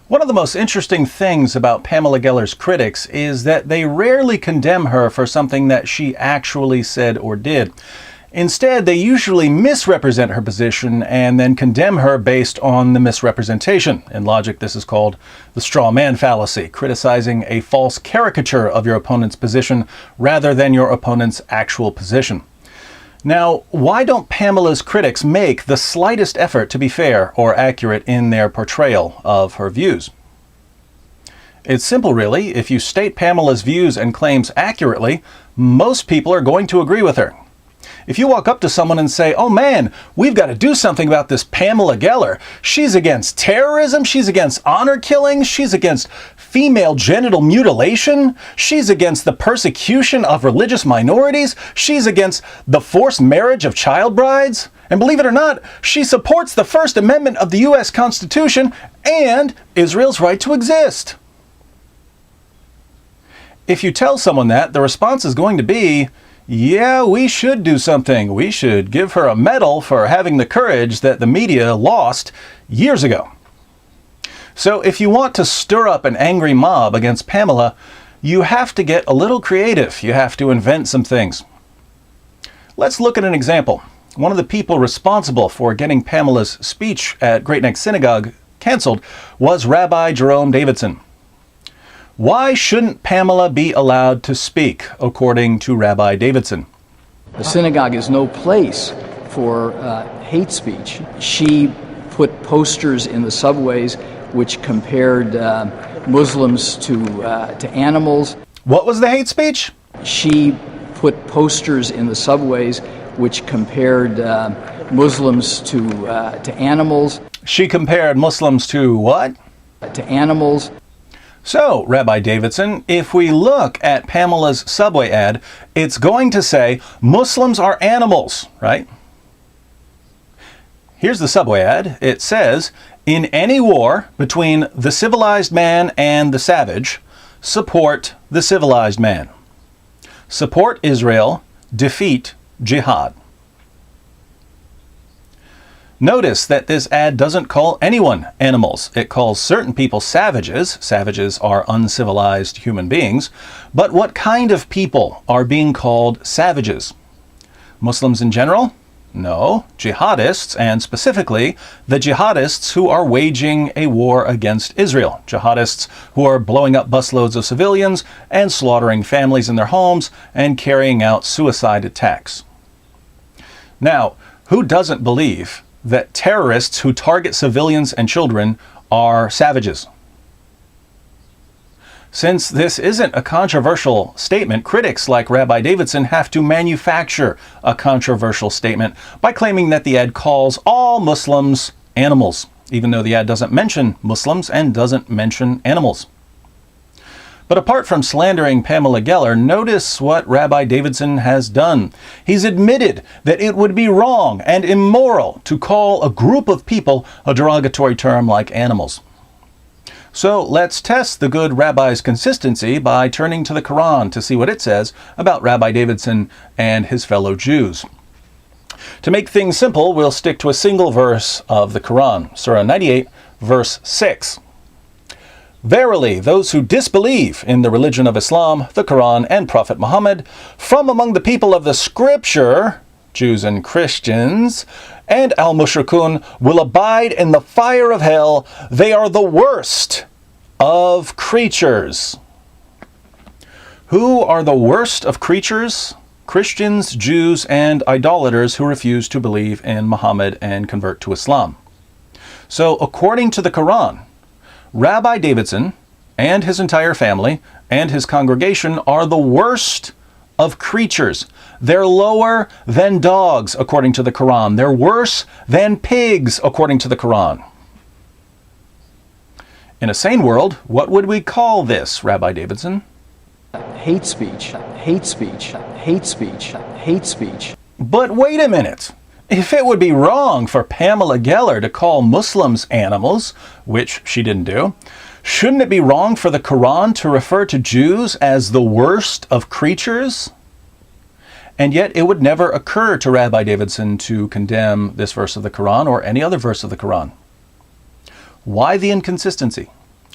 One of the most interesting things about Pamela Geller's critics is that they rarely condemn her for something that she actually said or did. Instead, they usually misrepresent her position and then condemn her based on the misrepresentation. In logic, this is called the straw man fallacy, criticizing a false caricature of your opponent's position rather than your opponent's actual position. Now, why don't Pamela's critics make the slightest effort to be fair or accurate in their portrayal of her views? It's simple, really. If you state Pamela's views and claims accurately, most people are going to agree with her. If you walk up to someone and say, "Oh man, we've got to do something about this Pamela Geller. She's against terrorism, she's against honor killings, she's against female genital mutilation, she's against the persecution of religious minorities, she's against the forced marriage of child brides, and believe it or not, she supports the First Amendment of the U.S. Constitution and Israel's right to exist." If you tell someone that, the response is going to be, "Yeah, we should do something. We should give her a medal for having the courage that the media lost years ago." So if you want to stir up an angry mob against Pamela, you have to get a little creative. You have to invent some things. Let's look at an example. One of the people responsible for getting Pamela's speech at Great Neck Synagogue canceled was Rabbi Jerome Davidson. Why shouldn't Pamela be allowed to speak, according to Rabbi Davidson? The synagogue is no place for hate speech. She put posters in the subways which compared Muslims to animals. What was the hate speech? She put posters in the subways which compared Muslims to animals. She compared Muslims to what? To animals. So, Rabbi Davidson, if we look at Pamela's subway ad, it's going to say, Muslims are animals, right? Here's the subway ad. It says, "In any war between the civilized man and the savage, support the civilized man. Support Israel, defeat jihad." Notice that this ad doesn't call anyone animals. It calls certain people savages. Savages are uncivilized human beings. But what kind of people are being called savages? Muslims in general? No. Jihadists, and specifically the jihadists who are waging a war against Israel. Jihadists who are blowing up busloads of civilians and slaughtering families in their homes and carrying out suicide attacks. Now, who doesn't believe that terrorists who target civilians and children are savages? Since this isn't a controversial statement, critics like Rabbi Davidson have to manufacture a controversial statement by claiming that the ad calls all Muslims animals, even though the ad doesn't mention Muslims and doesn't mention animals. But apart from slandering Pamela Geller, notice what Rabbi Davidson has done. He's admitted that it would be wrong and immoral to call a group of people a derogatory term like animals. So let's test the good rabbi's consistency by turning to the Qur'an to see what it says about Rabbi Davidson and his fellow Jews. To make things simple, we'll stick to a single verse of the Qur'an, Surah 98, verse 6. "Verily, those who disbelieve in the religion of Islam, the Quran, and Prophet Muhammad, from among the people of the Scripture, Jews and Christians, and al-mushrikun, will abide in the fire of hell. They are the worst of creatures." Who are the worst of creatures? Christians, Jews, and idolaters who refuse to believe in Muhammad and convert to Islam. So, according to the Quran, Rabbi Davidson and his entire family and his congregation are the worst of creatures. They're lower than dogs, according to the Quran. They're worse than pigs, according to the Quran. In a sane world, what would we call this, Rabbi Davidson? Hate speech, hate speech, hate speech, hate speech. But wait a minute. If it would be wrong for Pamela Geller to call Muslims animals, which she didn't do, shouldn't it be wrong for the Quran to refer to Jews as the worst of creatures? And yet it would never occur to Rabbi Davidson to condemn this verse of the Quran or any other verse of the Quran. Why the inconsistency?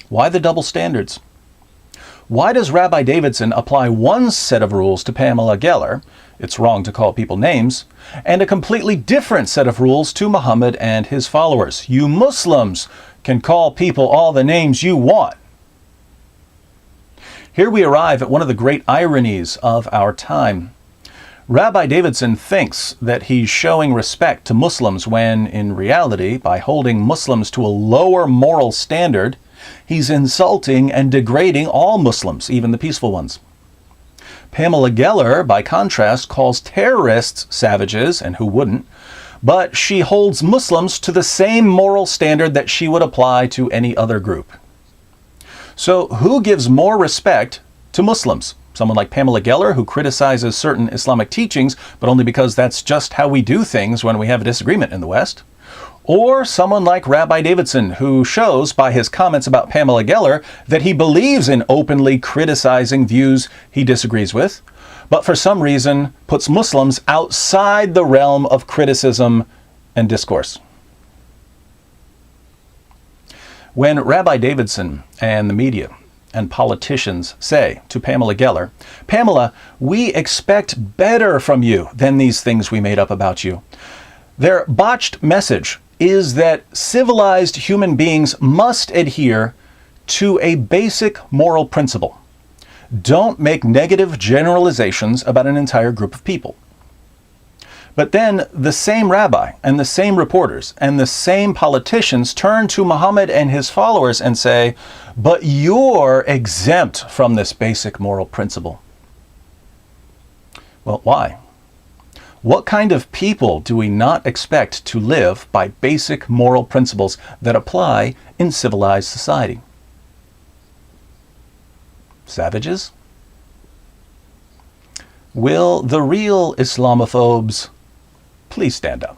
Why the double standards? Why does Rabbi Davidson apply one set of rules to Pamela Geller, it's wrong to call people names, and a completely different set of rules to Muhammad and his followers? You Muslims can call people all the names you want. Here we arrive at one of the great ironies of our time. Rabbi Davidson thinks that he's showing respect to Muslims when, in reality, by holding Muslims to a lower moral standard, he's insulting and degrading all Muslims, even the peaceful ones. Pamela Geller, by contrast, calls terrorists savages, and who wouldn't, but she holds Muslims to the same moral standard that she would apply to any other group. So who gives more respect to Muslims? Someone like Pamela Geller, who criticizes certain Islamic teachings, but only because that's just how we do things when we have a disagreement in the West? Or someone like Rabbi Davidson, who shows by his comments about Pamela Geller that he believes in openly criticizing views he disagrees with, but for some reason puts Muslims outside the realm of criticism and discourse. When Rabbi Davidson and the media and politicians say to Pamela Geller, "Pamela, we expect better from you than these things we made up about you," their botched message is that civilized human beings must adhere to a basic moral principle. Don't make negative generalizations about an entire group of people. But then the same rabbi and the same reporters and the same politicians turn to Muhammad and his followers and say, "But you're exempt from this basic moral principle." Well, why? What kind of people do we not expect to live by basic moral principles that apply in civilized society? Savages? Will the real Islamophobes please stand up?